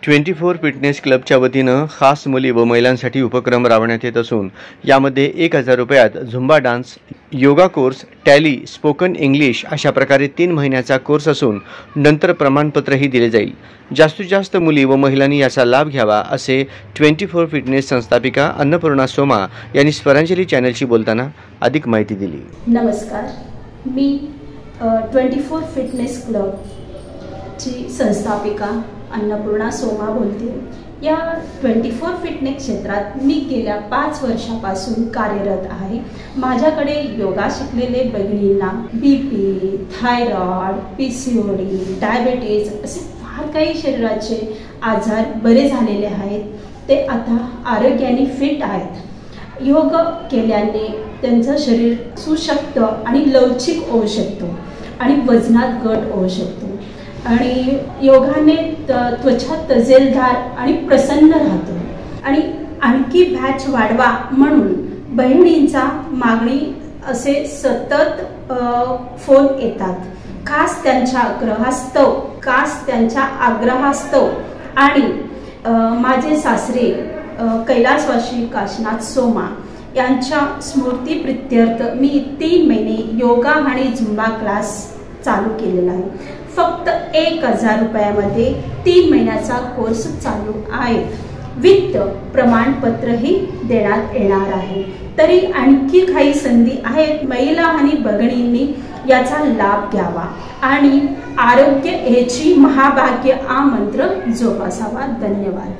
24 fitness क्लबच्या वतीनं खास मुली व महिलांसाठी उपक्रम राबवण्यात येत असून यामध्ये 1000 रुपयात Zumba dance, yoga course, tally, spoken English अशा प्रकारे 3 महिन्याचा कोर्स असून नंतर प्रमाणपत्रही दिले जाईल। जास्तीत जास्त मुली व महिलांनी याचा लाभ घ्यावा असे 24 फिटनेस संस्थापिका अन्नपूर्णा सोमा यांनी स्वरांजली चॅनलशी बोलताना अधिक माहिती दिली। नमस्कार, मी 24 फिटनेस क्लब ची संस्थापिका अन्नपूर्णा सोमा बोलते। या 24 फिटनेस क्षेत्रात मी गेल्या 5 वर्षापासून कार्यरत आहे। माझ्याकडे योगा शिकलेले भगिनींना बीपी, थायरॉइड, पीसीओडी, डायबिटीज असे फार काही शरीराचे आजार बरे झालेले आहेत। ते आता आरोग्याने फिट आहेत। योग केल्याने त्यांचं शरीर सुशक्त आणि लवचिक होऊ शकतो आणि वजनात घट होऊ शकतो आणि योगाने त्वचा तजेलदार आणि प्रसन्न राहतो। आणि आणखी बॅच वाढवा म्हणून बहिणींचा मागणी असे सतत फोन येतात। खास त्यांच्या आग्रहास्तव आणि माझे सासरे कैलासवासी काशीनाथ सोमा यांच्या स्मृतीप्रित्यर्थ मी 3 महिने योगा आणि झुंबा क्लास चालू केलेला आहे। फक्त 1000 रुपयामध्ये 3 महिन्याचा कोर्स चालू आहे। वित्त प्रमाणपत्रही देण्यात येणार आहे। तरी आणखी काही संधी आहेत। महिला आणि भगिनींनी याचा लाभ घ्यावा आणि आरोग्य हेची महाभाग्य हा मंत्र जोपासावा। धन्यवाद।